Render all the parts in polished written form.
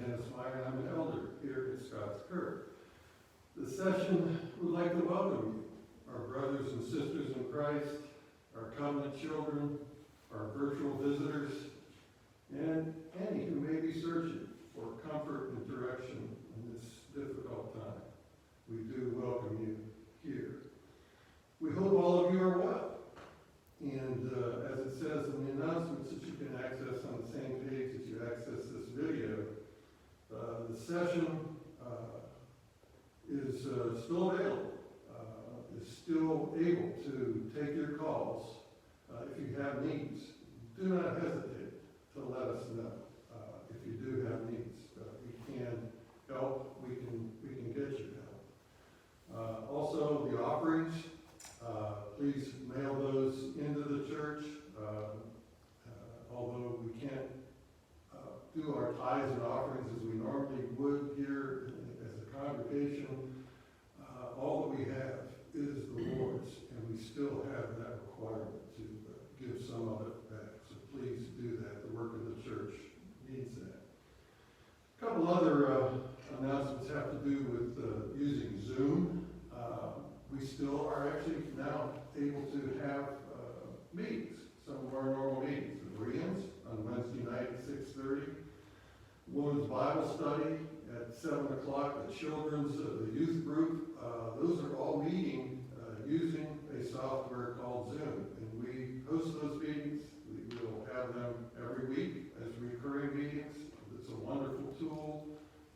I'm an elder here at Scots Kirk. This session would like to welcome you, our brothers and sisters in Christ, our covenant children, our virtual visitors, and any who may be searching for comfort and direction in this difficult time. We do welcome you here. We hope all of you are well. And as it says in the announcements that you can access on the same page as you access this video, the session is still available, is still able to take your calls. If you have needs, do not hesitate to let us know. If you do have needs, we can help, we can get you help. Also, the offerings, please mail those into the church. Although we can't do our tithes and offerings as we normally would here as a congregation, all that we have is the Lord's, and we still have that requirement to give some of it back. So please do that. The work of the church needs that. A couple other announcements have to do with using Zoom. We still are actually now able to have meetings, some of our normal meetings. The Bereans on Wednesday night at 6:30. Women's Bible study at 7 o'clock. The children's, the youth group, those are all meeting using a software called Zoom. And we host those meetings. We will have them every week as recurring meetings. It's a wonderful tool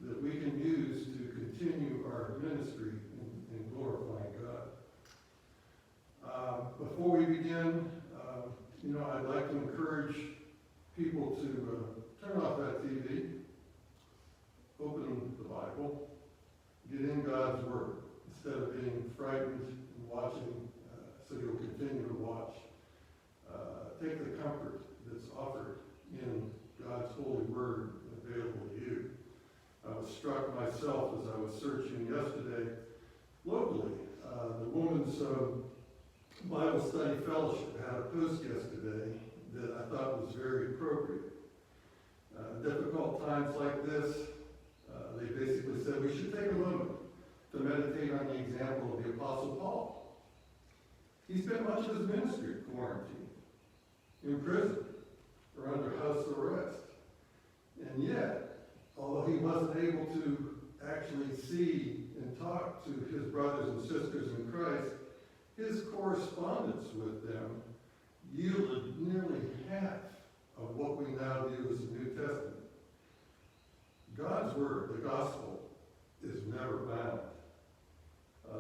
that we can use to continue our ministry in glorifying God. Before we begin, I'd like to encourage people to turn off that TV, open the Bible, get in God's Word, instead of being frightened and watching, so you'll continue to watch. Take the comfort that's offered in God's holy Word available to you. I was struck myself as I was searching yesterday locally. The Women's Bible Study Fellowship had a post yesterday that I thought was very appropriate. Difficult times like this, they basically said we should take a moment to meditate on the example of the Apostle Paul. He spent much of his ministry in quarantine, in prison, or under house arrest. And yet, although he wasn't able to actually see and talk to his brothers and sisters in Christ, his correspondence with them yielded nearly half of what we now view as the New Testament. God's Word, the Gospel, is never bound.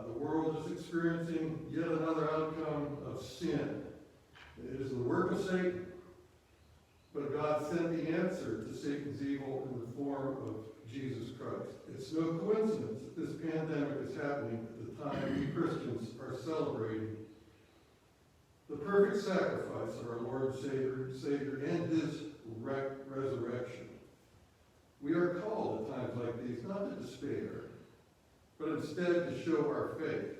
The world is experiencing yet another outcome of sin. It is the work of Satan, but God sent the answer to Satan's evil in the form of Jesus Christ. It's no coincidence that this pandemic is happening at the time we Christians are celebrating the perfect sacrifice of our Lord and Savior and his resurrection. We are called at times like these not to despair, but instead to show our faith,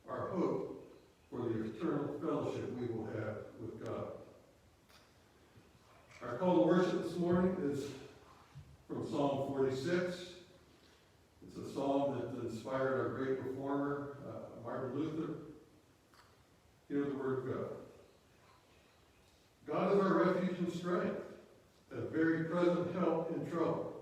our hope for the eternal fellowship we will have with God. Our call to worship this morning is from Psalm 46. It's a psalm that inspired our great reformer, Martin Luther. Hear the word of God. God is our refuge and strength, a very present help in trouble.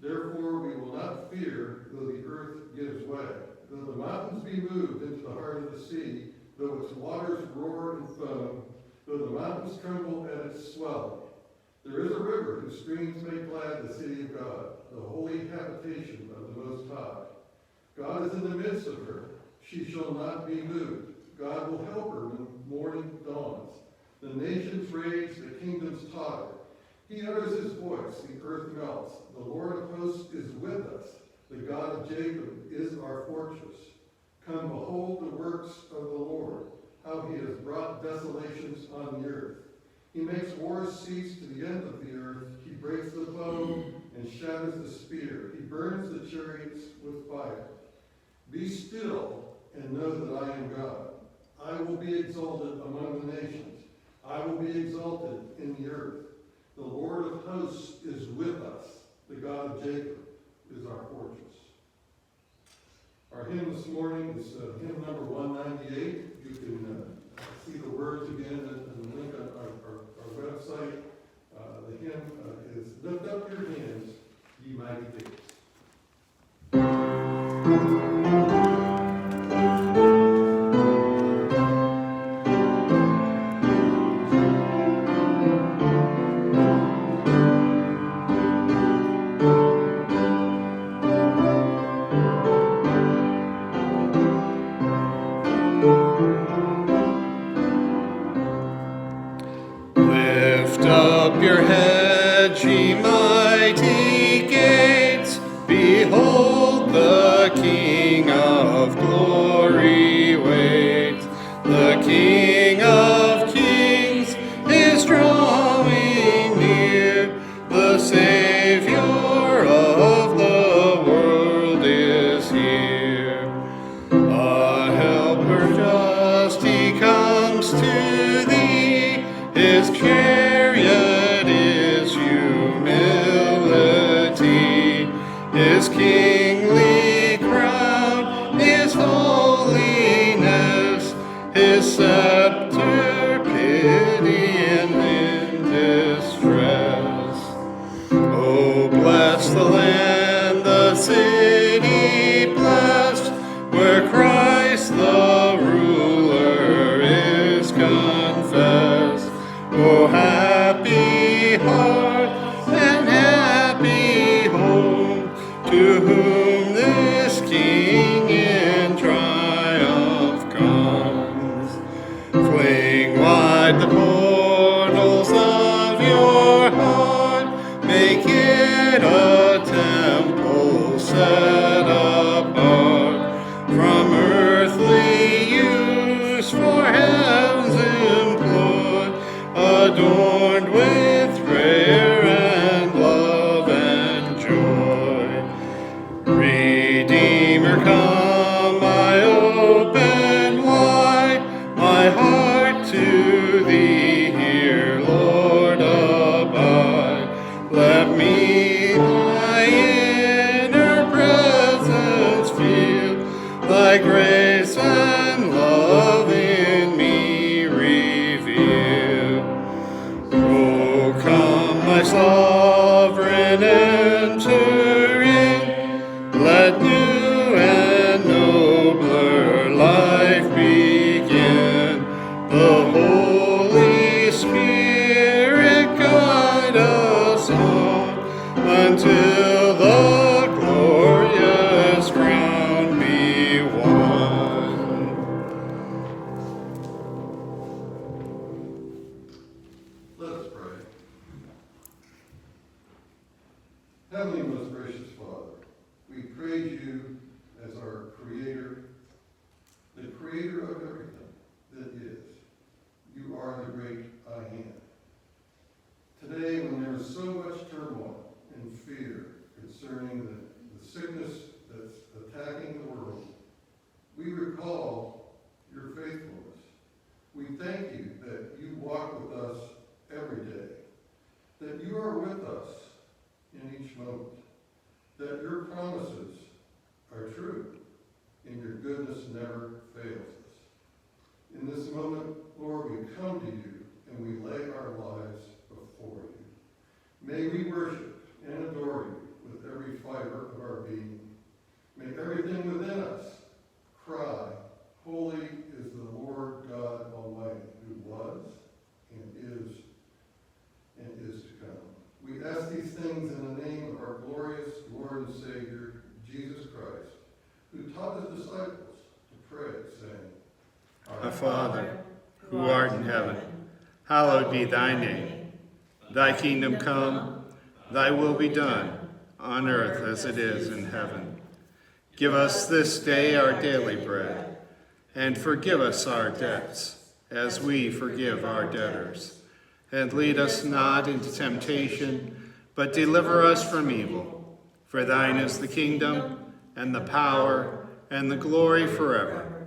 Therefore we will not fear, though the earth gives way, though the mountains be moved into the heart of the sea, though its waters roar and foam, though the mountains tremble at its swelling. There is a river whose streams make glad the city of God, the holy habitation of the Most High. God is in the midst of her. She shall not be moved. God will help her when morning dawns. The nations rage, the kingdoms totter. He utters his voice, the earth melts. The Lord of hosts is with us. The God of Jacob is our fortress. Come, behold the works of the Lord, how he has brought desolations on the earth. He makes wars cease to the end of the earth. He breaks the bow and shatters the spear. He burns the chariots with fire. Be still and know that I am God. I will be exalted among the nations. I will be exalted in the earth. The Lord of hosts is with us. The God of Jacob is our fortress. Our hymn this morning is hymn number 198. You can see the words again and the link on our website. The hymn is Lift Up Your Hands, Ye Mighty Gates. Lift up your heads, ye mighty gates, behold the King of glory waits. The King of kings is drawing near, the Savior of the world is here. A helper just he comes to thee, his chariot is humility, his kingly crown is holiness, his scepter pity and in distress. Oh, bless the land, the city blessed, where Christ the ruler is confessed. Oh, happy heart and happy home, to whom this King in triumph comes. Fling wide the portals of your heart, make it a temple set apart from earthly use for heaven's employ, adorned with prayer and love and joy. Redeemer, come, I open wide my heart to thee, here, Lord, abide. Let me thy inner presence feel, thy grace and love in me reveal. Oh, come, my sovereign, enter in, let new and nobler life begin. The Holy Spirit guide us on, until the glorious crown be won. Let us pray. Heavenly, most gracious Father, we praise you as our Creator, the Creator of everything that is. You are the great I Am. Today, when there is so much turmoil and fear concerning the sickness that's attacking the world, we recall your faithfulness. We thank you that you walk with us every day, that you are with us in each moment, that your promises are true, and your goodness never fails us. In this moment, Lord, we come to you and we lay our lives before you. May we worship and adore you with every fiber of our being. May everything within us cry, holy is the Lord God Almighty, who was and is to come. We ask these things in the name of our glorious Lord and Savior, Jesus Christ, who taught his disciples to pray, saying, Our Father, who art in heaven, hallowed be thy name. Thy kingdom come, thy will be done, on earth as it is in heaven. Give us this day our daily bread, and forgive us our debts, as we forgive our debtors. And lead us not into temptation, but deliver us from evil. For thine is the kingdom, and the power, and the glory forever.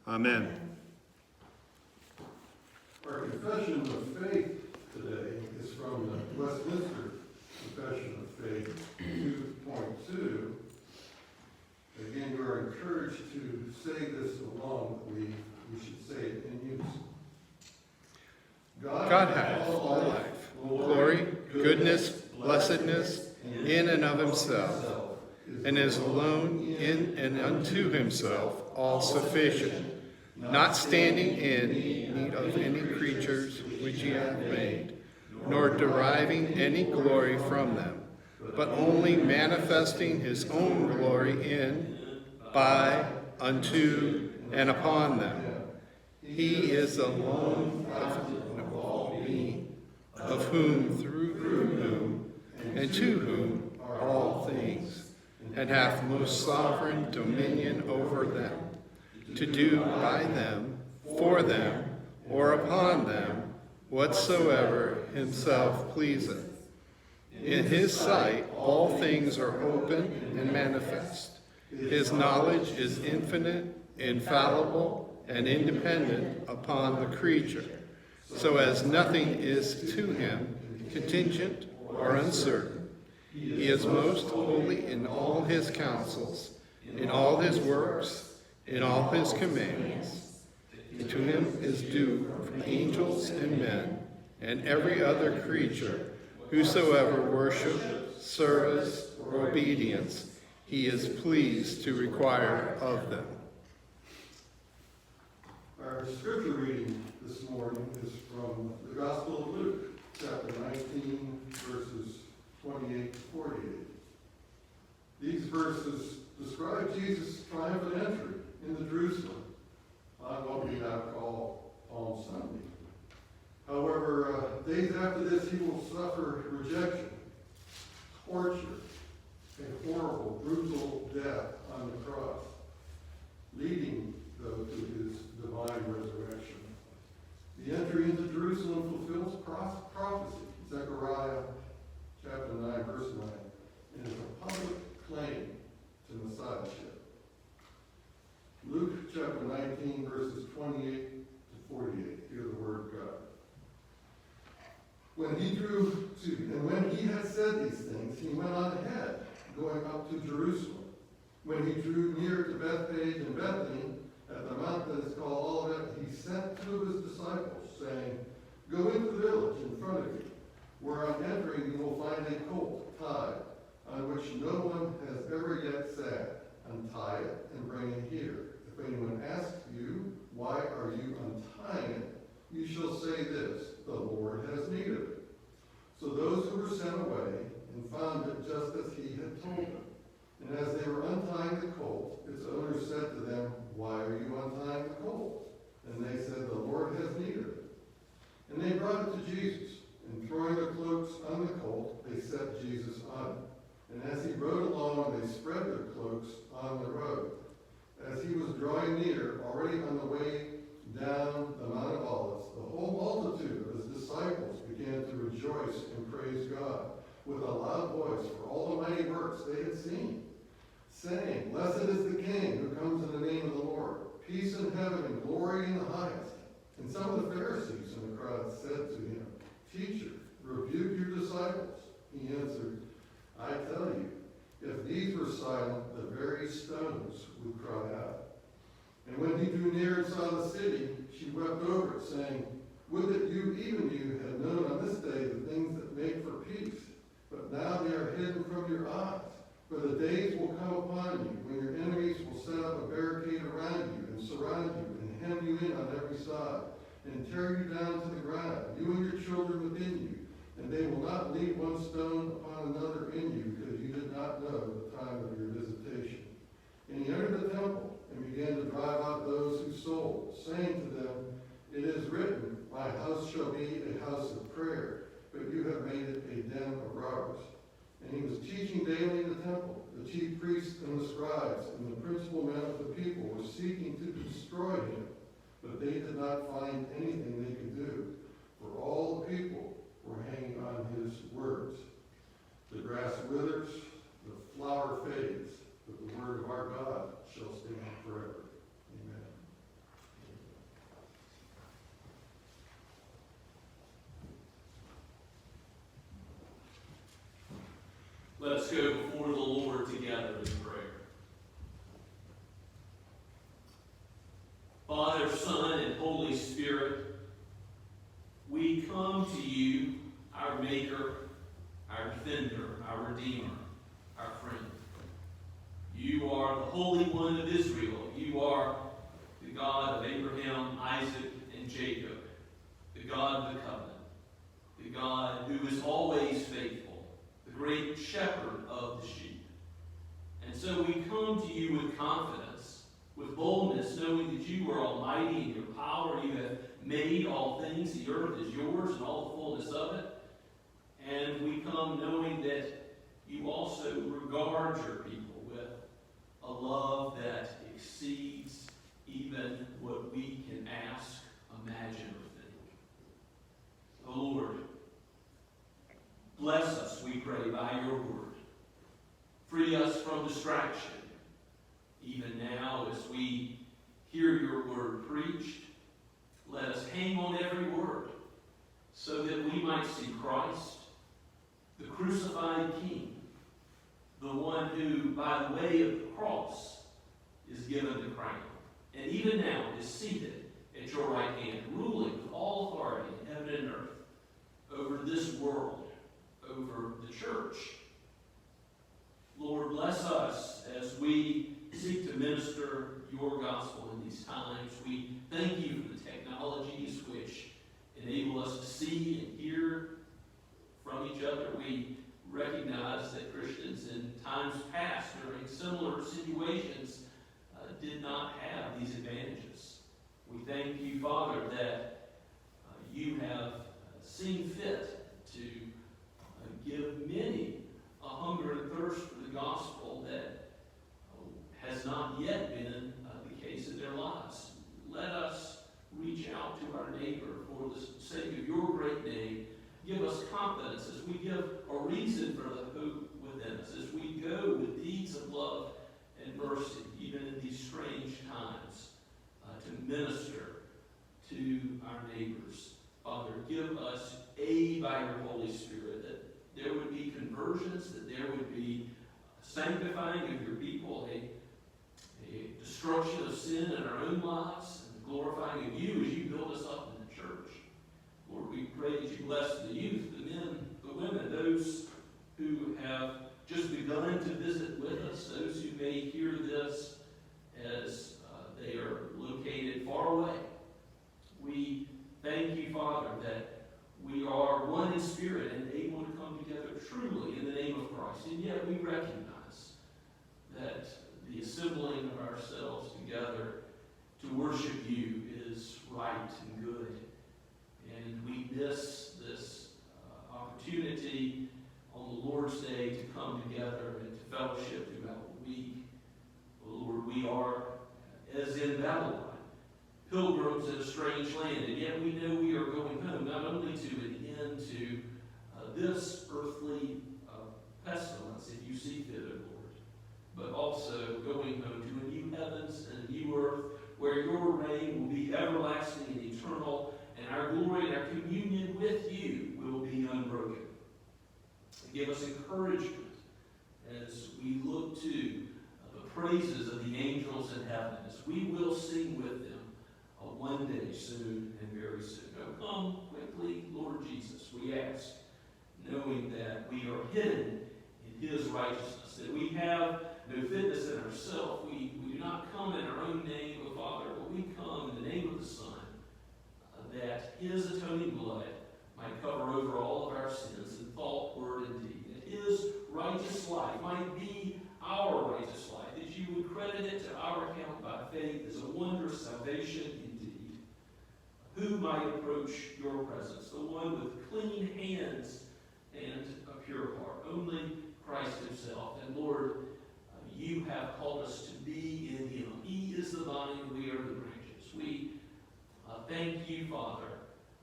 Amen. Our confession of faith today is from the Westminster Confession of Faith. 2:2. Again, you are encouraged to say this along, but we should say it in unison. God hath all life, glory, goodness, blessedness, in and of himself, and is alone in and unto himself all sufficient, not standing in need of any creatures which he hath made, nor deriving any glory from them, but only manifesting his own glory in, by, unto, and upon them. He is alone of all being, of whom, through whom, and to whom are all things, and hath most sovereign dominion over them, to do by them, for them, or upon them, whatsoever himself pleaseth. In his sight all things are open and manifest. His knowledge is infinite, infallible, and independent upon the creature, so as nothing is to him contingent or uncertain. He is most holy in all his counsels, in all his works, in all his commands. To him is due from angels and men, and every other creature, whosoever worship, service, or obedience, he is pleased to require of them. Our scripture reading this morning is from the Gospel of Luke, chapter 19, verses 28 to 48. These verses describe Jesus' triumphant entry into Jerusalem on what we now call Palm Sunday. However, days after this, he will suffer rejection, torture, a horrible, brutal death on the cross, leading, though, to his divine resurrection. The entry into Jerusalem fulfills prophecy, Zechariah chapter 9, verse 9, and is a public claim to Messiahship. Luke chapter 19, verses 28 to 48, hear the word of God. When he had said these things, he went on ahead, going up to Jerusalem. When he drew near to Bethphage and Bethany, at the mount that is called Olivet, he sent two of his disciples, saying, "Go into the village in front of you, where on entering you will find a colt tied, on which no one has ever yet sat. Untie it and bring it here. If anyone asks you, 'Why are you untying it?' you shall say this, 'The Lord has need of it.'" So those who were sent away and found it just as he had told them. And as they were untying the colt, its owner said to them, "Why are you untying the colt?" And they said, "The Lord has need of it." And they brought it to Jesus, and throwing their cloaks on the colt, they set Jesus on it. And as he rode along, they spread their cloaks on the road. As he was drawing near, already on the way down the Mount of Olives, the whole multitude of his disciples began to rejoice and praise God with a loud voice for all the mighty works they had seen, saying, "Blessed is the King who comes in the name of the Lord. Peace in heaven and glory in the highest." And some of the Pharisees in the crowd said to him, "Teacher, rebuke your disciples." He answered, "I tell you, if these were silent, the very stones would cry out." And when he drew near and saw the city, she wept over it, saying, "Would that you, even you, had known on this day the things that make for peace. But now they are hidden from your eyes. For the days will come upon you when your enemies will set up a barricade around you and surround you and hem you in on every side and tear you down to the ground, you and your children within you. And they will not leave one stone upon another in you, because you did not know the time of your visitation." And he entered the temple and began to drive out those who sold, saying to them, "It is written, 'My house shall be a house of prayer,' but you have made it a den of robbers." And he was teaching daily in the temple. The chief priests and the scribes and the principal men of the people were seeking to destroy him, but they did not find anything they could do, for all the people were hanging on his words. The grass withers, the flower fades, but the word of our God shall stand forever. Amen. Let us go before the Lord together in prayer. Father, Son, and Holy Spirit, we come to you, our Maker, our Defender, our Redeemer, our friend. You are the Holy One of Israel. You are the God of Abraham, Isaac, and Jacob, the God of the covenant, the God who is always faithful, the great shepherd of the sheep. And so we come to you with confidence, with boldness, knowing that you are almighty in your power. You have made all things. The earth is yours and all the fullness of it. And we come knowing that you also regard your people with a love that exceeds even what we can ask, imagine, or think. Oh Lord, bless us, we pray, by your word. Free us from distraction, even now as we hear your word preached. Let us hang on every word so that we might see Christ, the crucified King, the one who, by the way of the cross, is given the crown, and even now is seated at your right hand, ruling with all authority in heaven and earth, over this world, over the church. Lord, bless us as we seek to minister your gospel in these times. We thank you for the technologies which enable us to see and hear from each other. We recognize that Christians in times past, during similar situations, did not have these advantages. We thank you, Father, that you have seen fit to give many a hunger and thirst for the gospel that has not yet been the case in their lives. Let us reach out to our neighbor for the sake of your great name. Give us confidence as we give a reason for the hope within us, as we go with deeds of love and mercy, even in these strange times, to minister to our neighbors. Father, give us aid by your Holy Spirit, that there would be conversions, that there would be sanctifying of your people, a destruction of sin in our own lives, and glorifying of you as you build us up in the church. Lord, we pray that you bless the youth, the men, the women, those who have just begun to visit with us, those who may hear this as they are located far away. We thank you, Father, that we are one in spirit and able to come together truly in the name of Christ. And yet we recognize that the assembling of ourselves together to worship you is right and good. And we miss this opportunity on the Lord's Day to come together and to fellowship throughout the week. Lord, we are, as in Babylon, pilgrims in a strange land, and yet we know we are going home, not only to an end to this earthly pestilence, if you see fit, O Lord, but also going home to a new heavens and a new earth, where your reign will be everlasting and eternal, and our glory and our communion with you will be unbroken. Give us encouragement as we look to the praises of the angels in heaven, as we will sing with them one day soon and very soon. Oh, come quickly, Lord Jesus, we ask, knowing that we are hidden in his righteousness, that we have no fitness in ourselves. We do not come in our own name, O Father, but we come in the name of the Son, that his atoning blood might cover over all of our sins in thought, word, and deed, that his righteous life might be our righteous life, that you would credit it to our account by faith as a wondrous salvation indeed. Who might approach your presence? The one with clean hands and a pure heart. Only Christ himself. And Lord, you have called us to be in him. He is the vine, we are the branches. We thank you, Father,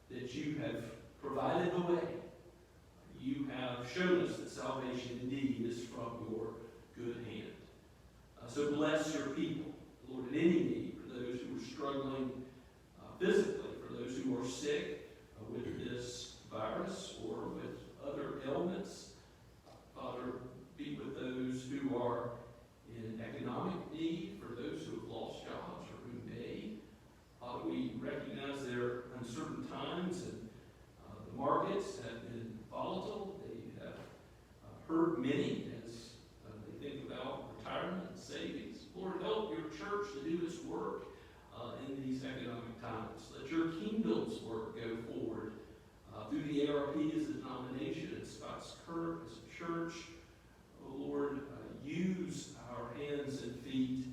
that you have provided the way. You have shown us that salvation indeed is from your good hand. So bless your people, Lord, in any need, for those who are struggling physically, for those who are sick with this virus or with other ailments. Father, many as they think about retirement and savings. Lord, help your church to do its work in these economic times. Let your kingdom's work go forward through the ARP as a denomination, and Scots Kirk as a church. Oh Lord, use our hands and feet,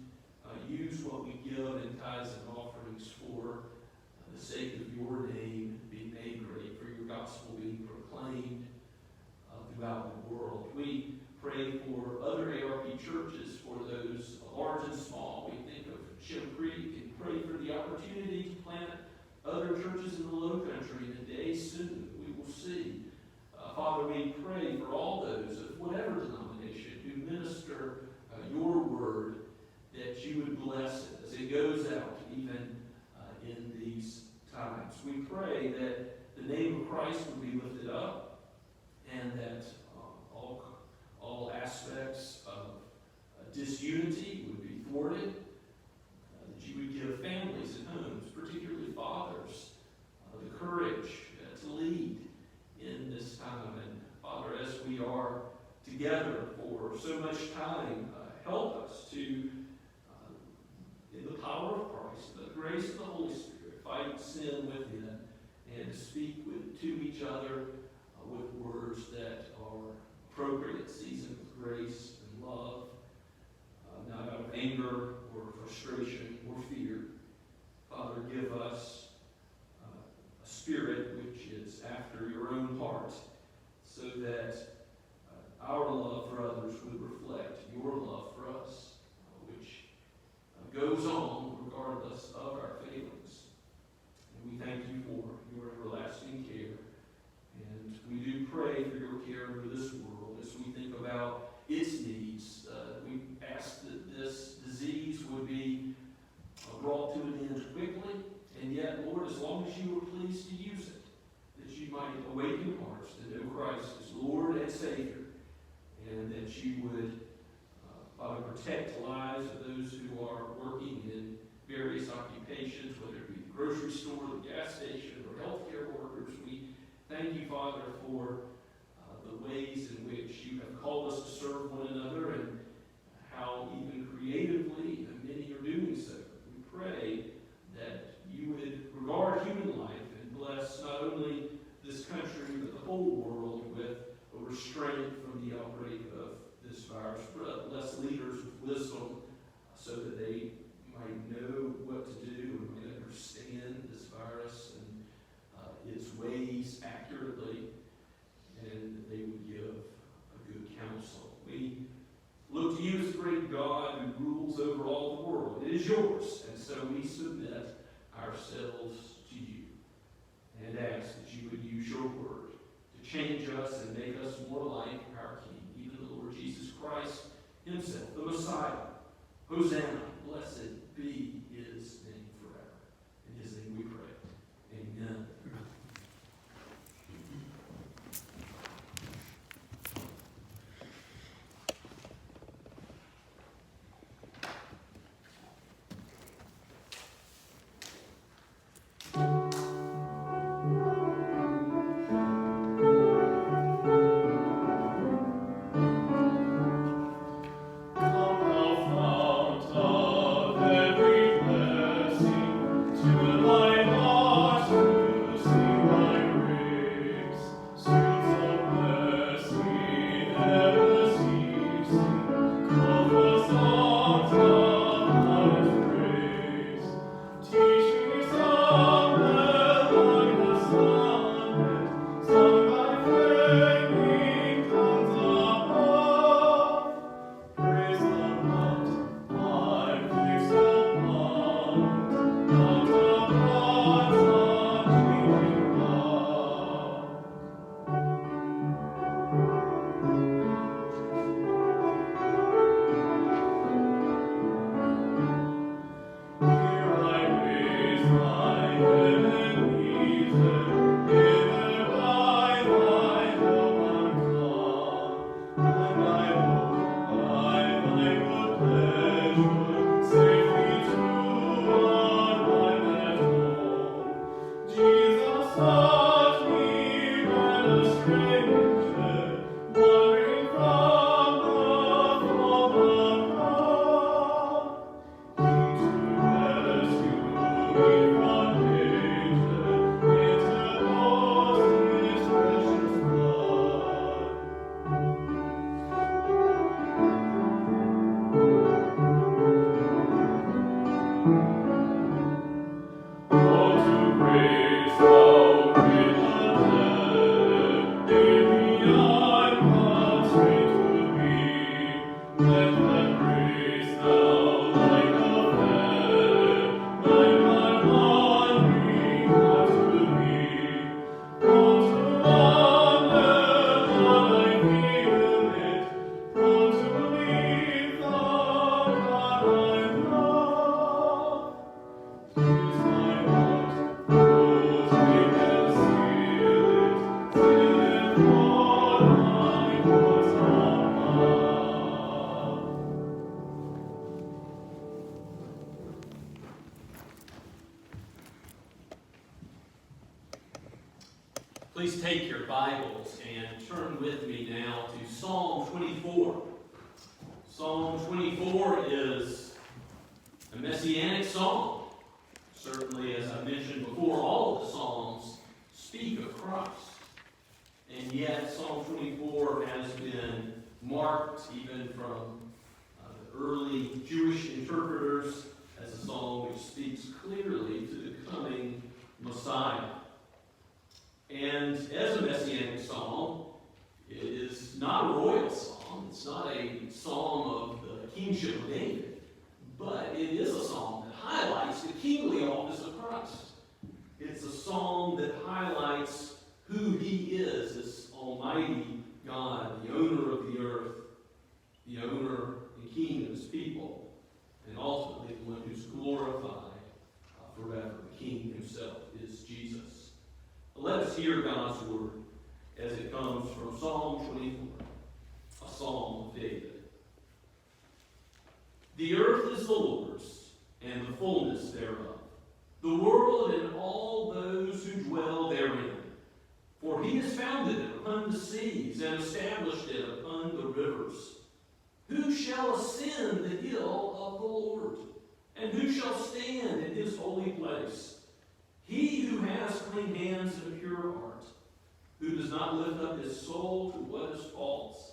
use what we give in tithes and offerings for the sake of your name being made great, for your gospel being proclaimed throughout the world. We pray for other ARP churches, for those large and small. We think of Shem Creek and pray for the opportunity to plant other churches in the Low Country in a day soon. We will see. Father, we pray for all those of whatever denomination who minister your word, that you would bless it as it goes out, even in these times. We pray that the name of Christ would be lifted up, and that all aspects of disunity would be thwarted, that you would give families and homes, particularly fathers, the courage to lead in this time. And Father, as we are together for so much time, help us to, in the power of Christ, the grace of the Holy Spirit, fight sin within, and speak to each other with words that are appropriate, seasoned with grace and love, not out of anger or frustration or fear. Father, give us a spirit which is after your own heart, so that our love for others would reflect your love for us, which goes on regardless of our failings. And we thank you for your everlasting care. And we do pray for your care over this world as we think about its needs. We ask that this disease would be brought to an end quickly, and yet, Lord, as long as you are pleased to use it, that you might awaken hearts to know Christ as Lord and Savior, and that you would, Father, protect the lives of those who are working in various occupations, whether it be the grocery store, the gas station, or healthcare workers. We thank you, Father, for the ways in which you have called us to serve one another, and how even creatively many are doing so. We pray that you would regard human life and bless not only this country, but the whole world with a restraint from the outbreak of this virus. Bless leaders with wisdom, so that they might know what to do and might understand this virus and its ways accurately, and that they would give a good counsel. We look to you as the great God who rules over all the world. It is yours, and so we submit ourselves to you and ask that you would use your word to change us and make us more like our King, even the Lord Jesus Christ himself, the Messiah. Hosanna, blessed be his name forever. In his name we pray. Amen. Come, thou fount of every blessing. turn with me now to Psalm 24. Psalm 24 is a messianic psalm. Certainly, as I mentioned before, all of the psalms speak of Christ. And yet, Psalm 24 has been marked, even from the early Jewish interpreters, as a psalm which speaks clearly to the coming Messiah. And as a messianic psalm, it is not a royal psalm. It's not a psalm of the kingship of David, but it is a psalm that highlights the kingly office of Christ. It's a psalm that highlights who he is, this almighty God, the owner of the earth, the owner and king of his people, and ultimately the one who's glorified forever. The king himself is Jesus. Let us hear God's word as it comes from Psalm 24, a psalm of David. The earth is the Lord's, and the fullness thereof, the world and all those who dwell therein. For he has founded it upon the seas, and established it upon the rivers. Who shall ascend the hill of the Lord? And who shall stand in his holy place? He who has clean hands and a pure heart, who does not lift up his soul to what is false,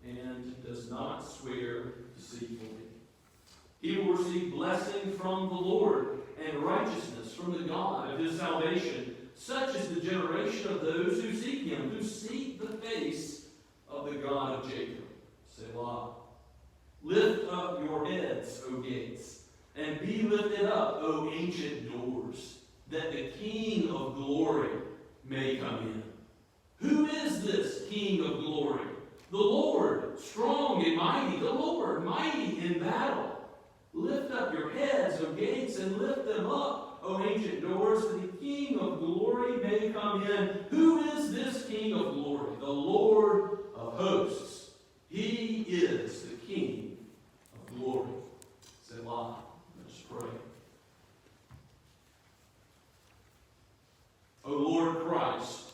and does not swear deceitfully. He will receive blessing from the Lord, and righteousness from the God of his salvation. Such is the generation of those who seek him, who seek the face of the God of Jacob. Selah. Lift up your heads, O gates, and be lifted up, O ancient doors, that the King of glory may come in. Who is this King of glory? The Lord, strong and mighty, the Lord, mighty in battle. Lift up your heads, O gates, and lift them up, O ancient doors, that the King of glory may come in. Who is this King of glory? The Lord of hosts. He is the King of glory. Selah. Let us pray. O Lord Christ,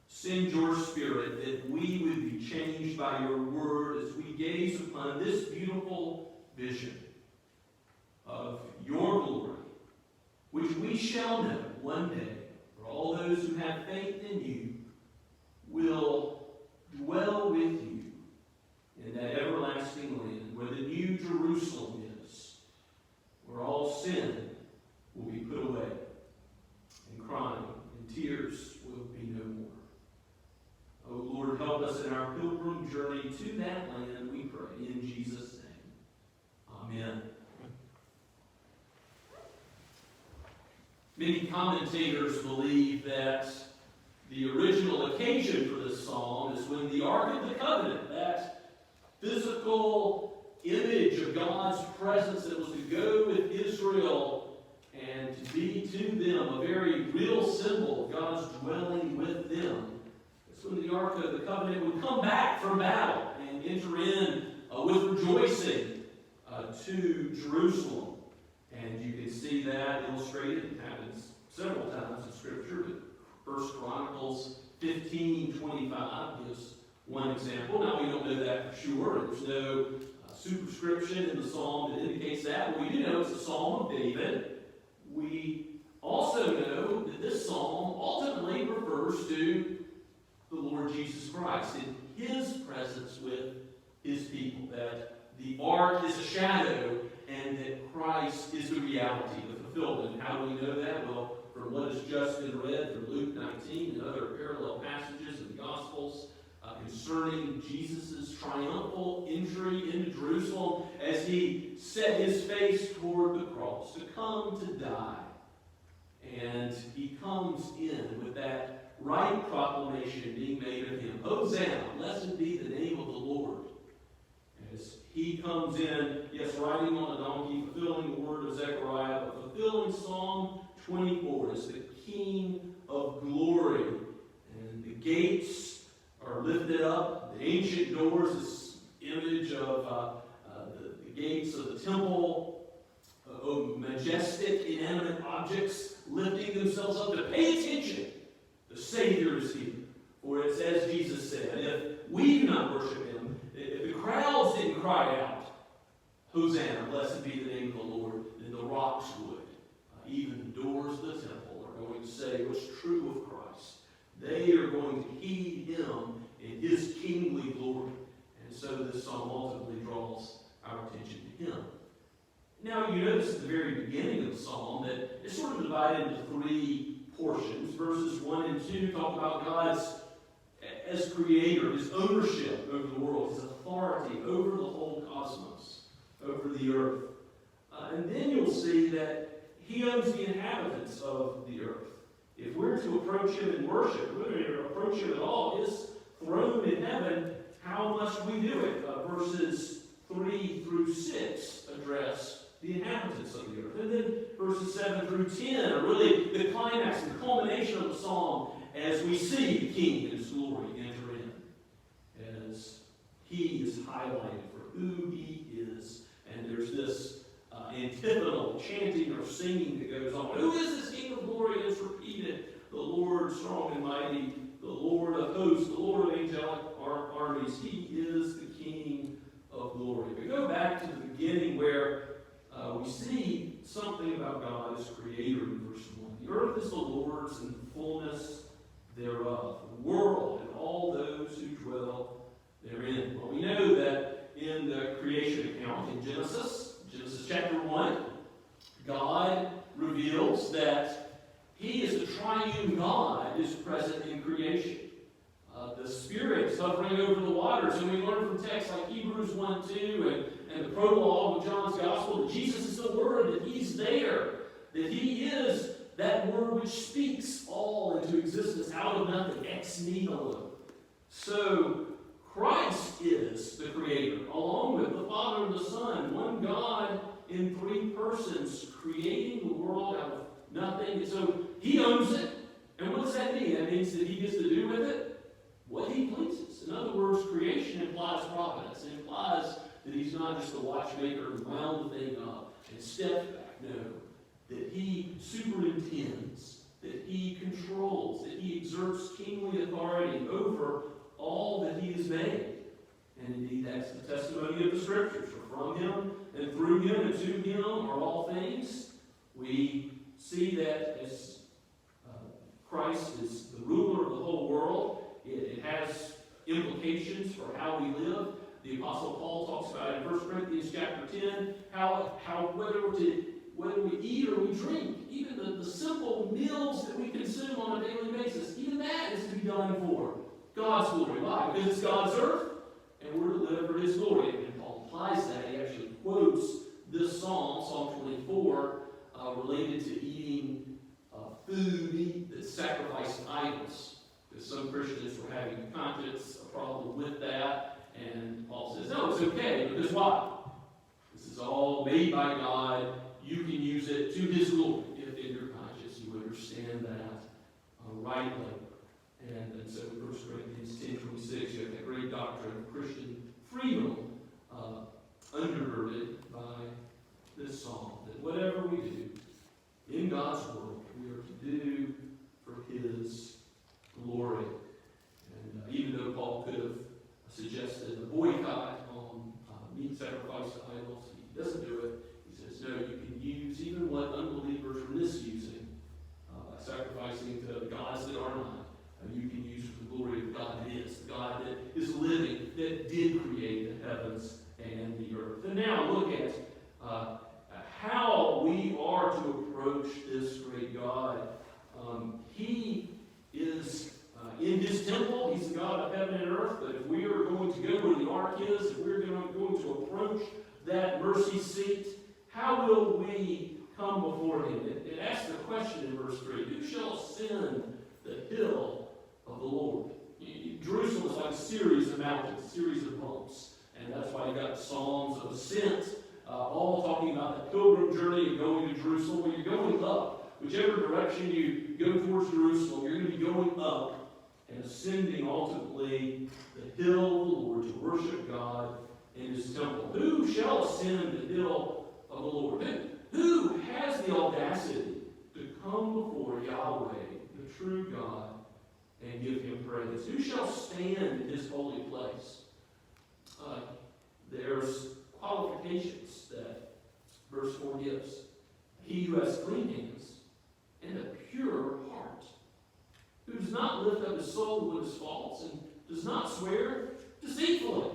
send your Spirit that we would be changed by your word as we gaze upon this beautiful vision of your glory, which we shall know one day, for all those who have faith in you will dwell with you in that everlasting land where the new Jerusalem is, where all sin will be put away, and crying and tears will be no more. Oh Lord, help us in our pilgrim journey to that land, we pray, in Jesus' name. Amen. Many commentators believe that the original occasion for this psalm is when the Ark of the Covenant, that physical image of God's presence that was to go with Israel and to be to them a very real symbol of God's dwelling with them. It's when the Ark of the Covenant would come back from battle and enter in with rejoicing to Jerusalem. And you can see that illustrated. It happens several times in Scripture. But 1 Chronicles 15:25 gives one example. Now, we don't know that for sure. There's no superscription in the psalm that indicates that. But we do know it's a psalm of David. We also know that this psalm ultimately refers to the Lord Jesus Christ in his presence with his people. That the ark is a shadow, and that Christ is the reality, the fulfillment. How do we know that? Well, from what has just been read from Luke 19 and other parallel passages in the Gospels concerning Jesus' triumphal entry into Jerusalem as he set his face toward the cross to come to die. And he comes in with that right proclamation being made of him. Hosanna, blessed be the name of the Lord. As he comes in, yes, riding on a donkey, fulfilling the word of Zechariah, but fulfilling Psalm 24 as the King of glory. And the gates are lifted up. The ancient doors, this image of the gates of the temple, majestic, inanimate objects lifting themselves up to pay attention. The Savior is here. For it's as Jesus said, if we do not worship him, if the crowds didn't cry out, Hosanna, blessed be the name of the Lord, then the rocks would. Even the doors of the temple are going to say what's true of Christ. They are going to heed him in his kingly glory. And so this psalm ultimately draws our attention to him. Now you notice at the very beginning of the psalm that it's sort of divided into three portions. Verses 1 and 2 talk about God's as creator, his ownership over the world, his authority over the whole cosmos, over the earth. And then you'll see that he owns the inhabitants of the earth. If we're to approach him in worship, if we're to approach him at all, his throne in heaven, how must we do it? Verses 3 through 6 address the inhabitants of the earth. And then verses 7 through 10 are really the climax, the culmination of the psalm as we see the King in his glory enter in. As he is highlighted for who he is. And there's this antiphonal chanting or singing that goes on. Who is this King of glory? It's repeated. The Lord strong and mighty, the Lord of hosts, the Lord of angelic armies. He is the King of glory. We go back to the beginning where we see something about God as creator in verse 1. The earth is the Lord's and the fullness thereof, the world and all those who dwell therein. Well, we know that in the creation account in Genesis chapter 1, God reveals that he is the triune God is present in creation. The Spirit is hovering over the waters, and we learn from texts like Hebrews 1:2 and the prologue of John's Gospel that Jesus is the Word, that he's there, that he is that Word which speaks all into existence out of nothing, ex nihilo. So Christ is the Creator, along with the Father and the Son, one God in three persons, creating the world out of nothing. And so he owns it. And what does that mean? That means that he gets to do with it what he pleases. In other words, creation implies providence. It implies that he's not just a watchmaker who wound the thing up and stepped back. No, that he superintends, that he controls, that he exerts kingly authority over all that he has made. And indeed, that's the testimony of the Scriptures. For from him and through him and to him are all things. We see that as Christ is the ruler of the whole world, it has implications for how we live. The Apostle Paul talks about it in 1 Corinthians chapter 10, how whether we eat or we drink, even the simple meals that we consume on a daily basis, even that is to be done for God's glory. Why? Because it's God's earth, and we're to live for his glory. And Paul applies that. He actually quotes this psalm, Psalm 24, related to eating food that's sacrificed to idols. Because some Christians were having a problem with that. And Paul says, no, it's okay. Because why? This is all made by God. You can use it to his glory. If in your conscience you understand that rightly. And so in 1 Corinthians 10:26, you have that great doctrine of Christian freedom undergirded by this psalm. That whatever we do in God's world, we are to do for his glory. And even though Paul could have suggested a boycott on meat sacrifice to idols, he doesn't do it. He says, no, you can use even what unbelievers are misusing by sacrificing to gods that are not. You can use for the glory of God that is, the God that is living, that did create the heavens and the earth. And now look at how we are to approach this great God. He is in his temple. He's the God of heaven and earth. But if we are going to go where the ark is, if we're going to approach that mercy seat, how will we come before him? It asks the question in verse 3, who shall ascend the hill of the Lord? Jerusalem is like a series of mountains, a series of bumps. And that's why you got Psalms of Ascent, all talking about the pilgrim journey of going to Jerusalem, where you're going up. Whichever direction you go towards Jerusalem, you're going to be going up and ascending ultimately the hill of the Lord to worship God in his temple. Who shall ascend the hill of the Lord? Who has the audacity to come before Yahweh, the true God, and give him praise. Who shall stand in his holy place? There's qualifications that verse 4 gives. He who has clean hands and a pure heart, who does not lift up his soul with his faults and does not swear deceitfully.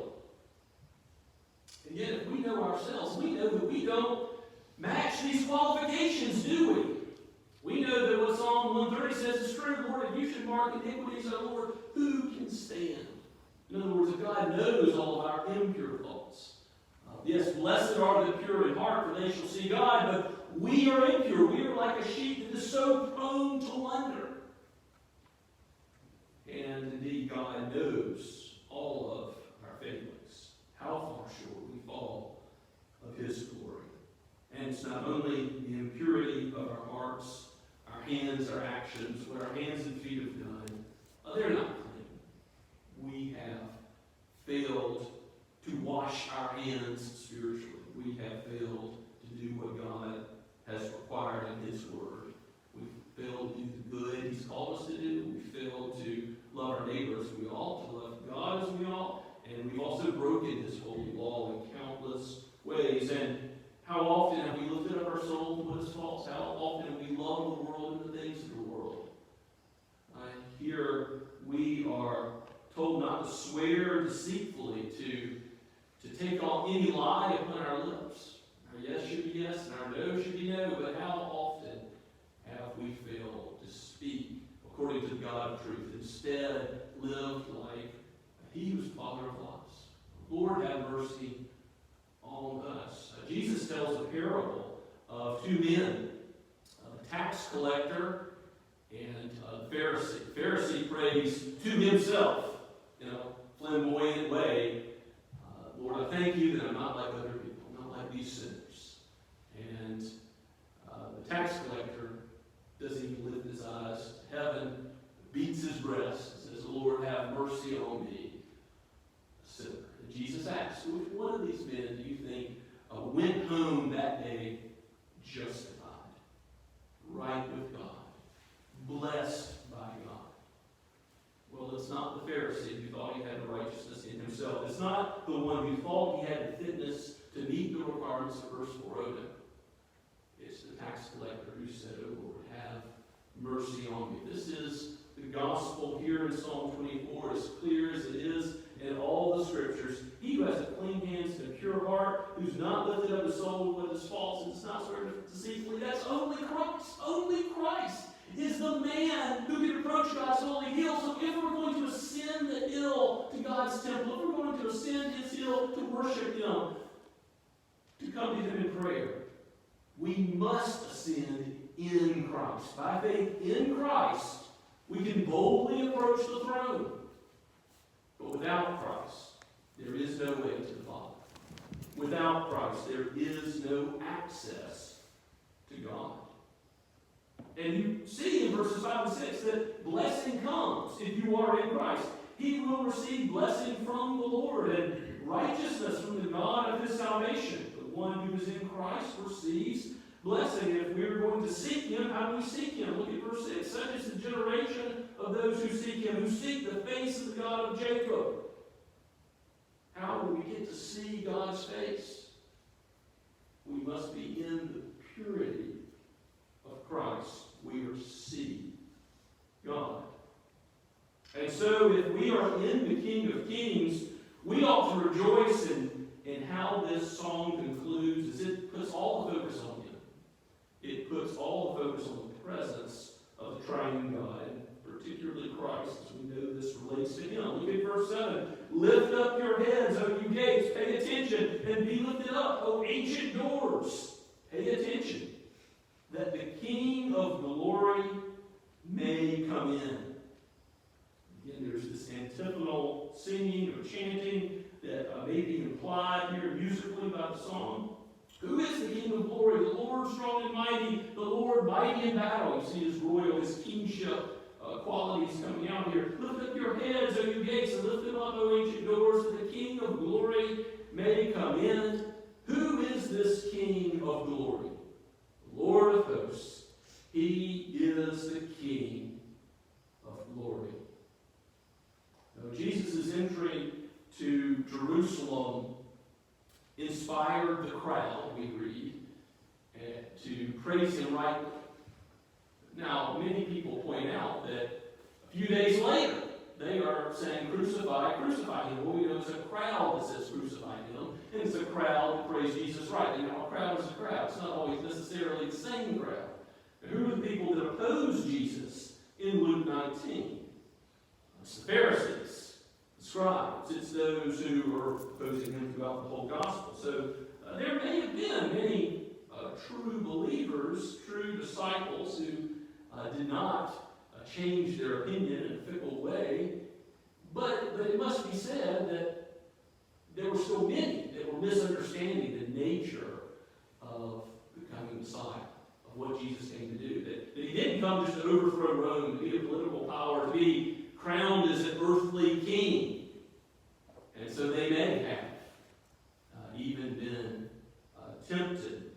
And yet, if we know ourselves, we know that we don't match these qualifications, do we? We know that what Psalm 130 says is true. Lord, if you should mark iniquities, O Lord, who can stand? In other words, if God knows all of our impure thoughts. Yes, blessed are the pure in heart, for they shall see God, but we are impure. We are like a sheep that is so prone to wander. And indeed, God knows all of our failings, how far short we fall of his glory. And it's not only the impurity of our hearts, our hands, our actions, what our hands and feet have done, they're not clean. We have failed to wash our hands spiritually. We have failed to do what God has required in his word. We've failed to do the good he's called us to do. We've failed to love our neighbors as we ought, to love God as we ought, and we've also broken his holy law in countless ways. And how often have we lifted up our soul to what is false? How often have we loved the world and the things of the world? Here we are told not to swear deceitfully, to take on any lie upon our lips. Our yes should be yes, and our no should be no, but how often have we failed to speak according to the God of truth, instead lived like he was Father of lies? Lord, have mercy on us. Jesus tells a parable of two men, a tax collector and a Pharisee. The Pharisee prays to himself in a flamboyant way, Lord, I thank you that I'm not like other people, I'm not like these sinners. And the tax collector doesn't even lift his eyes to heaven, beats his breast, and says, Lord, have mercy on me, a sinner. And Jesus asks, which one of these men do you think went home that day justified, right with God, blessed by God? Well, it's not the Pharisee who thought he had a righteousness in himself. It's not the one who thought he had the fitness to meet the requirements of verse 4 of it. It's the tax collector who said, Oh Lord, have mercy on me. This is the gospel here in Psalm 24, as clear as it is in all the scriptures. He who has a clean hands and a pure heart, who's not lifted up his soul with his faults and does not swear deceitfully, that's only Christ. Only Christ is the man who can approach God's holy hill. So if we're going to ascend the hill to God's temple, if we're going to ascend his hill to worship him, to come to him in prayer, we must ascend in Christ. By faith in Christ, we can boldly approach the throne. But without Christ, there is no way to the Father. Without Christ, there is no access to God. And you see in verses 5 and 6 that blessing comes if you are in Christ. He will receive blessing from the Lord and righteousness from the God of his salvation. The one who is in Christ receives blessing. And if we're going to seek him, how do we seek him? Look at verse 6. Such is the generation of those who seek him, who seek the face of the God of Jacob. How do we get to see God's face? We must be in the purity of Christ. We are to see God. And so if we are in the King of Kings, we ought to rejoice in how this song concludes, as it puts all the focus on him. It puts all the focus on the presence of the triune God, and particularly Christ, as we know this relates to him. Look at verse 7. Lift up your heads, O you gates, pay attention, and be lifted up, O ancient doors. Pay attention, that the King of glory may come in. Again, there's this antiphonal singing or chanting that may be implied here musically by the song. Who is the King of glory? The Lord strong and mighty, the Lord mighty in battle. You see his royal, his kingship qualities coming out here. Lift up your heads, O you gates, and lift them up, O ancient doors, that the King of glory may come in. Who is this King of glory? The Lord of hosts. He is the King of glory. Jesus' entry to Jerusalem inspired the crowd, we read, to praise him rightly. Now, many people point out that a few days later, they are saying, crucify, crucify him. Well, we know it's a crowd that says crucify him, and it's a crowd that praise Jesus rightly. Now, a crowd is a crowd. It's not always necessarily the same crowd. Who are the people that oppose Jesus in Luke 19? It's the Pharisees, the scribes. It's those who are opposing him throughout the whole gospel. So there may have been many true believers, true disciples who did not change their opinion in a fickle way. But it must be said that there were still many that were misunderstanding the nature of the coming Messiah, of what Jesus came to do. That he didn't come just to overthrow Rome, to be a political power, to be crowned as an earthly king. And so they may have even been tempted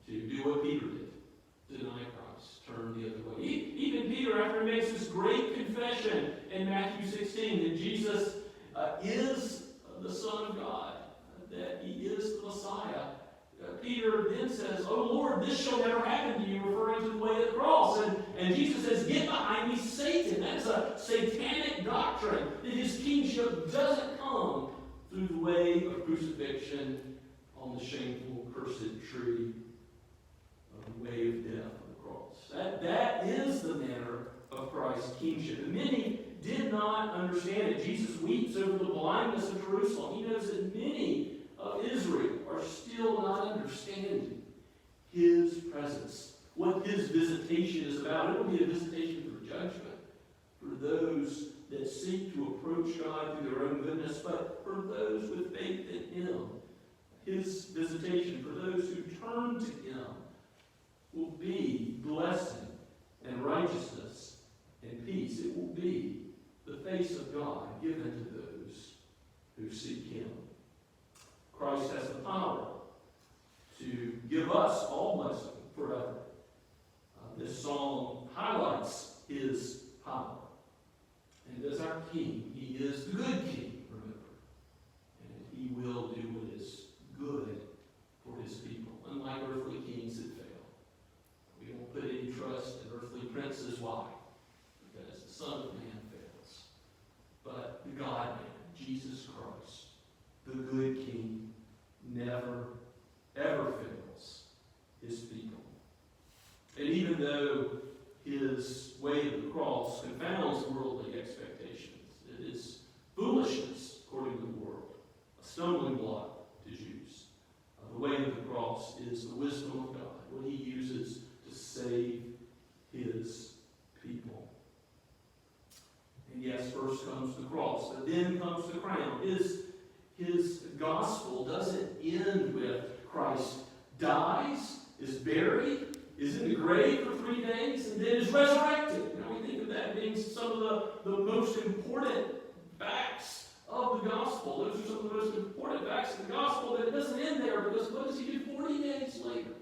to do what Peter did, deny Christ, turn the other way. Even Peter, after he makes this great confession in Matthew 16 that Jesus is the Son of God, that he is the Messiah, Peter then says, "Oh Lord, this shall never happen to you," referring to the way of the cross. And Jesus says, "Get behind me, Satan." That is a satanic doctrine, that his kingship doesn't come through the way of crucifixion on the shameful, cursed tree of the way of death on the cross. That is the manner of Christ's kingship. And many did not understand it. Jesus weeps over the blindness of Jerusalem. He knows that many of Israel are still not understanding his presence, what his visitation is about. It will be a visitation for judgment, for those that seek to approach God through their own goodness, but for those with faith in him. His visitation for those who turn to him will be blessing and righteousness and peace. It will be the face of God given to those who seek him. Christ has the power to give us all blessing forever. This psalm highlights his power. And as our king, he is the good king, remember. And he will do what is good for his people. Unlike earthly kings that fail. We won't put any trust in earthly princes. Why? Because the Son of Man fails. But the God-man, Jesus Christ, the good king, never, ever fails his people. And even though his way of the cross confounds worldly expectations, it is foolishness, according to the world, a stumbling block to Jews. The way of the cross is the wisdom of God, what he uses to save his people. And yes, first comes the cross, but then comes the crown. His gospel doesn't end with Christ dies, is buried, is in the grave for 3 days, and then is resurrected. Now we think of that being some of the most important facts of the gospel. Those are some of the most important facts of the gospel, but it doesn't end there, because what does he do 40 days later?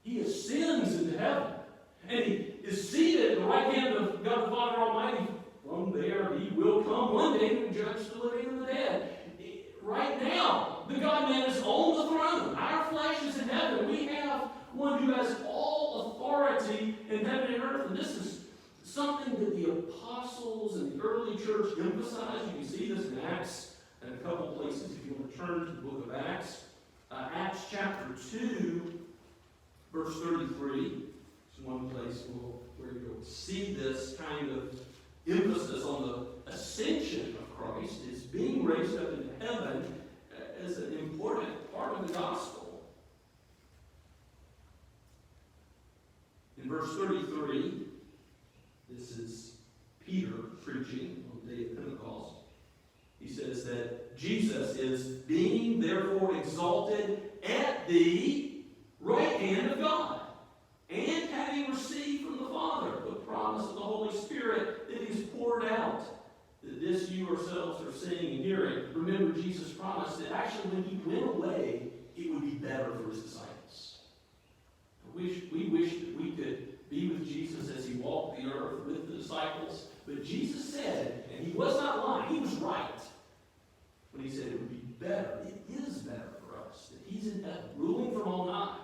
He ascends into heaven, and he is seated at the right hand of God the Father Almighty. From there he will come one day to judge the living and the dead. Right now, the God-man is on the throne. Our flesh is in heaven. We have one who has all authority in heaven and earth. And this is something that the apostles and the early church emphasized. You can see this in Acts and a couple places if you want to turn to the book of Acts. Acts chapter 2, verse 33. It's one place where you'll see this kind of emphasis on the ascension of Christ, is being raised up into heaven as an important part of the gospel. In verse 33, this is Peter preaching on the day of Pentecost. He says that Jesus is being therefore exalted at the right hand of God, and having received from the Father the promise of the Holy Spirit that is poured out, that this you yourselves are seeing and hearing. Remember, Jesus promised that actually when he went away, it would be better for his disciples. We wish that we could be with Jesus as he walked the earth with the disciples. But Jesus said, And he was not lying. He was right when he said it would be better. It is better for us that he's in heaven, ruling from on high.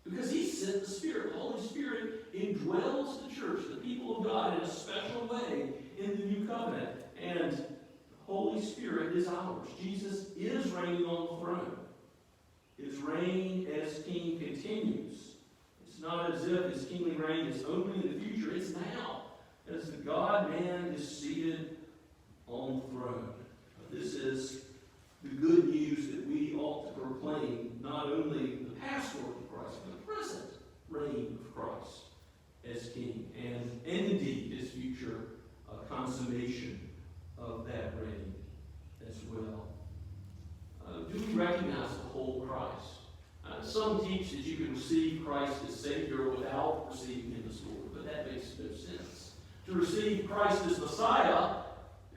Because he sent the Spirit. The Holy Spirit indwells the church, the people of God, in a special way in the new covenant. And the Holy Spirit is ours. Jesus is reigning on the throne. His reign as king continues. It's not as if his kingly reign is only in the future. It's now, as the God-man is seated on the throne. This is the good news that we ought to proclaim, not only the past work of Christ, but the present reign of Christ as king, and indeed his future consummation of that reign as well. Do we recognize the whole Christ? Some teach that you can receive Christ as Savior without receiving him as Lord, but that makes no sense. To receive Christ as Messiah,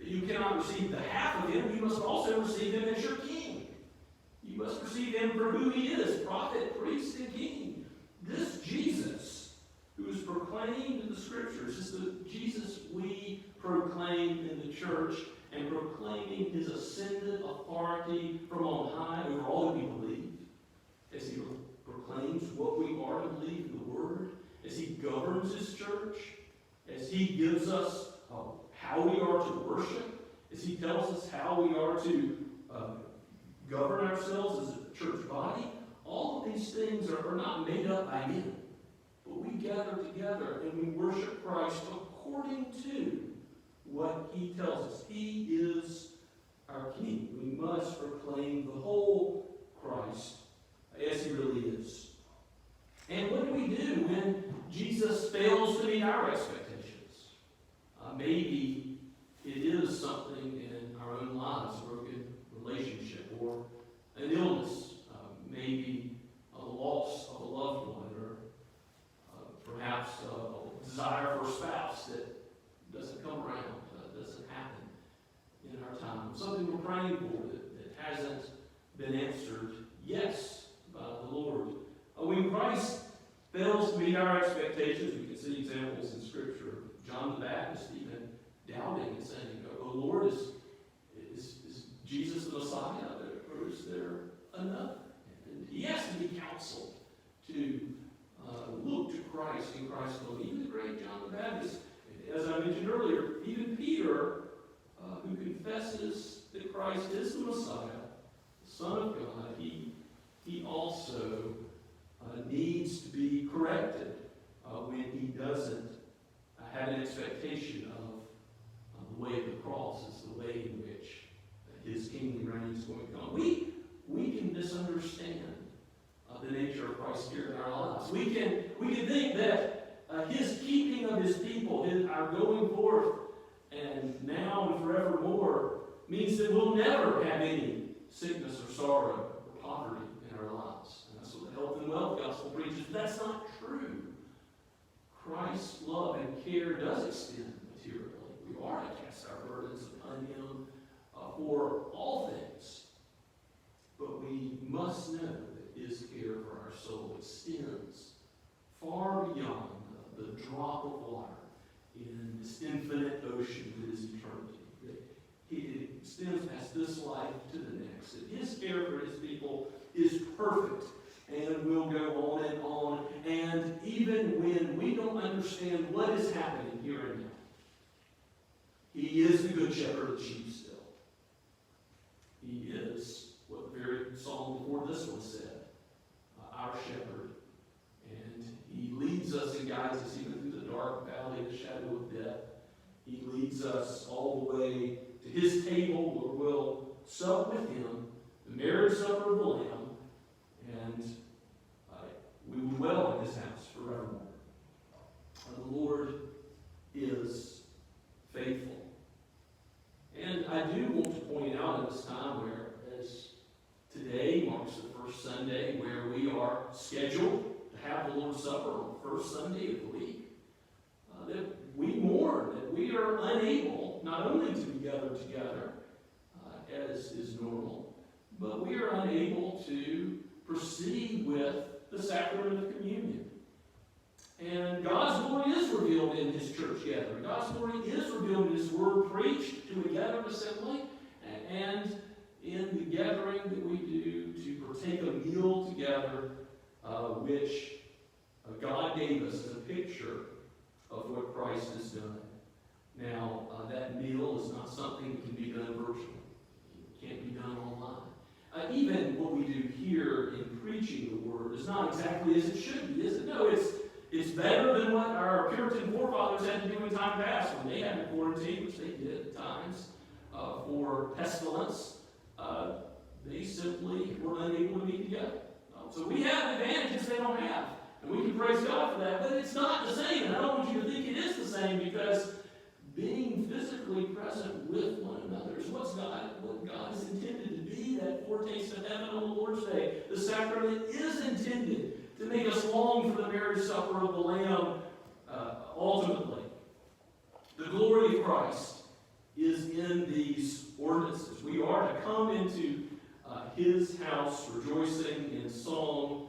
you cannot receive the half of him. You must also receive him as your king. You must receive him for who he is, prophet, priest, and king. This Jesus, who is proclaimed in the Scriptures, is the Jesus we proclaim in the church, and proclaiming his ascended authority from on high over all that we believe, as he proclaims what we are to believe in the Word, as he governs his church, as he gives us how we are to worship, as he tells us how we are to govern ourselves as a church body. All of these things are not made up by men, but we gather together and we worship Christ according to what he tells us. He is our King. We must proclaim the whole Christ as he really is. And what do we do when Jesus fails to meet our expectations? Maybe it is something in our own lives, a broken relationship, or an illness, maybe a loss of a loved one, or perhaps a desire for a spouse that doesn't come around, doesn't happen in our time. Something we're praying for that hasn't been answered yes by the Lord. When Christ fails to meet our expectations, we can see examples in Scripture. John the Baptist even doubting and saying, "Oh Lord, is Jesus the Messiah, or is there another?" And he has to be counseled to look to Christ and Christ alone. Even the great John the Baptist, as I mentioned earlier, even Peter, who confesses that Christ is the Messiah, the Son of God, he also needs to be corrected when he doesn't have an expectation of the way of the cross is the way in which his kingly reign is going to come. We can misunderstand the nature of Christ's Spirit in our lives. We can think that his keeping of his people, our going forth, and now and forevermore, means that we'll never have any sickness or sorrow or poverty in our lives. And that's what the health and wealth gospel preaches. But that's not true. Christ's love and care does extend materially. We are to cast our burdens upon him for all things. But we must know that his care for our soul extends far beyond the drop of water in this infinite ocean that is eternity. It extends past this life to the next. That his care for his people is perfect and will go on and on. And even when we don't understand what is happening here and now, he is the good shepherd of the sheep still. He is what the very psalm before this one said, our shepherd. And he leads us and guides us even through the dark valley of the shadow of death. He leads us all the way to his table where we'll sup with him, the marriage supper of the Lamb, and we will dwell in his house forevermore. The Lord is faithful. And I do want to point out at this time where, as today marks the first Sunday where we are scheduled to have the Lord's Supper on the first Sunday of the week, that we mourn that we are unable not only to be gathered together as is normal, but we are unable to proceed with the sacrament of communion. And God's glory is revealed in His church gathering. God's glory is revealed in His word preached to a gathered assembly, and in the gathering that we do to partake a meal together, which God gave us as a picture of what Christ has done. Now, that meal is not something that can be done virtually. It can't be done online. Even what we do here in preaching the Word is not exactly as it should be, is it? No, it's better than what our Puritan forefathers had to do in time past when they had to quarantine, which they did at times, for pestilence. They simply were unable to meet together. So we have advantages they don't have. And we can praise God for that, but it's not the same. And I don't want you to think it is the same, because being physically present with one another is what God is intended to be, that foretaste of heaven on the Lord's Day. The sacrament is intended to make us long for the marriage supper of the Lamb ultimately. The glory of Christ is in these ordinances. We are to come into His house rejoicing in song.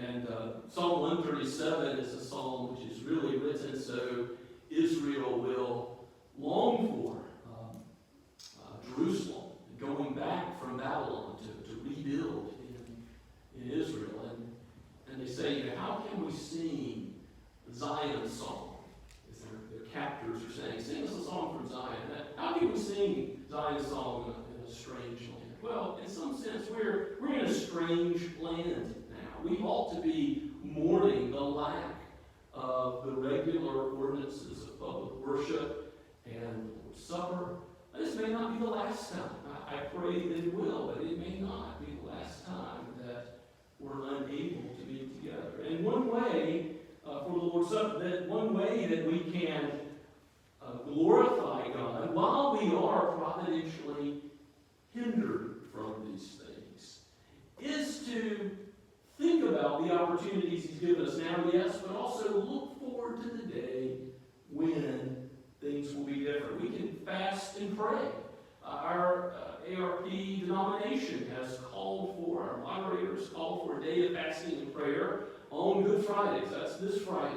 And Psalm 137 is a psalm which is really written so Israel will long for Jerusalem, going back from Babylon to rebuild in Israel. And they say, how can we sing Zion's song? As their captors are saying, sing us a song from Zion. How can we sing Zion's song in a strange land? Well, in some sense, we're in a strange land now. We ought to be mourning the lack of the regular ordinances of public worship and the Lord's Supper. This may not be the last time. I pray that it will, but it may not be the last time that we're unable to be together. And one way for the Lord's Supper, one way that we can glorify God while we are providentially hindered from these things is to think about the opportunities He's given us now, yes, but also look forward to the day when things will be different. We can fast and pray. Our ARP denomination has called for, our moderators called for a day of fasting and prayer on Good Fridays. That's this Friday.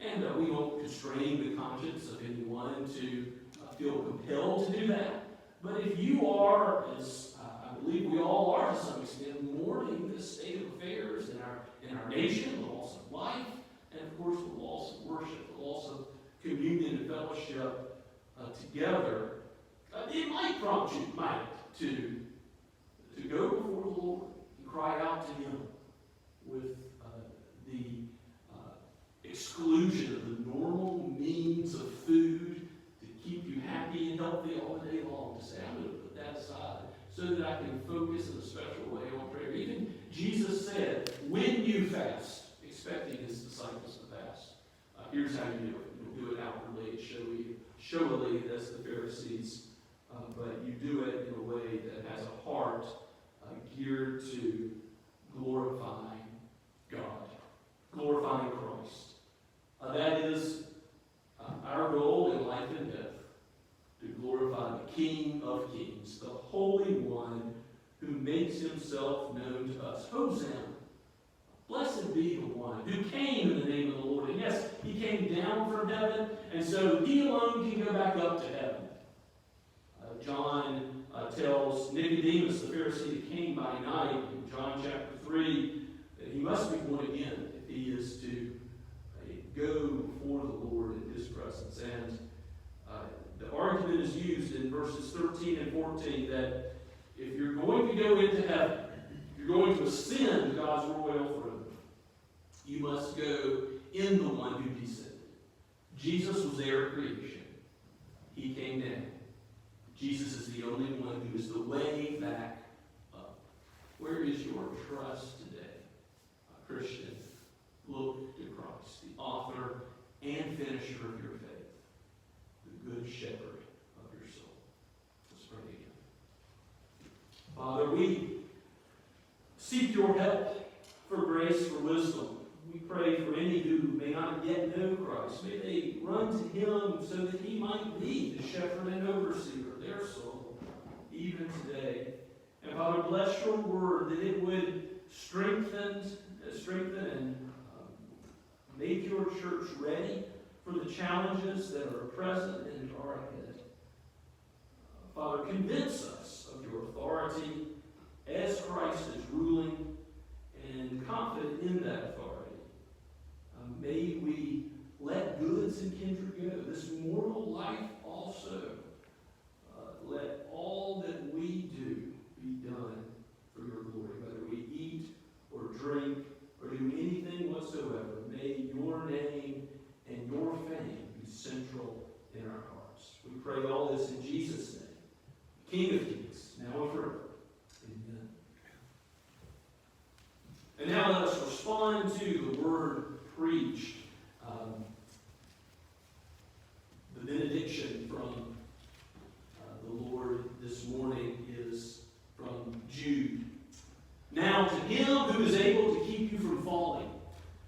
And we don't constrain the conscience of anyone to feel compelled to do that. But if you are, as I believe we all are to some extent, mourning this state of affairs in our nation, the loss of life, and of course the loss of worship, the loss of communion and fellowship together, it might prompt you, to go before the Lord and cry out to Him with the exclusion of the normal means of food to keep you happy and healthy all the day long. To say, I'm going to put that aside so that I can focus in a special way on prayer. Even Jesus said, when you fast, expecting His disciples to fast, here's how you do it. You don't do it outwardly, showily, as the Pharisees, but you do it in a way that has a heart geared to glorifying God, glorifying Christ. That is our goal in life and death, to glorify the King of Kings, the Holy One who makes Himself known to us. Hosanna. Blessed be the one who came in the name of the Lord. And yes, He came down from heaven, and so He alone can go back up to heaven. John tells Nicodemus, the Pharisee that came by night, in John chapter 3, that he must be born again if he is to go before the Lord in His presence. And the argument is used in verses 13 and 14 that if you're going to go into heaven, you're going to ascend God's royal throne, you must go in the one who descended. Jesus was there at creation. He came down. Jesus is the only one who is the way back up. Where is your trust today? Christian, look to Christ, the author and finisher of your faith, the good shepherd of your soul. Let's pray again. Father, we seek your help for grace, for wisdom. We pray for any who may not yet know Christ. May they run to Him so that He might be the shepherd and overseer of their soul, even today. And Father, bless your word that it would strengthen and Make your church ready for the challenges that are present and are ahead. Father, convince us of your authority as Christ is ruling, and confident in that authority. May we let goods and kindred go, this mortal life also. Let all that we do be done for your glory, whether we eat or drink or do anything whatsoever. May your name and your fame be central in our hearts. We pray all this in Jesus' name, King of Kings, now and forever. Amen. And now let us respond to the word preached. The benediction from the Lord this morning is from Jude. Now to him who is able to keep you from falling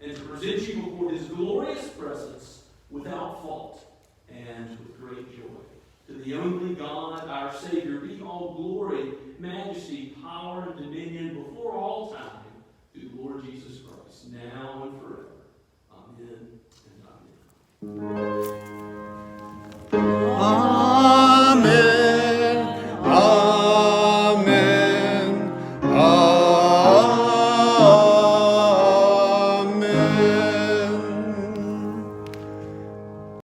and to present you before his glorious presence without fault and with great joy. To the only God, our Savior, be all glory, majesty, power, and dominion before all time through the Lord Jesus Christ, now and forever. Amen and amen.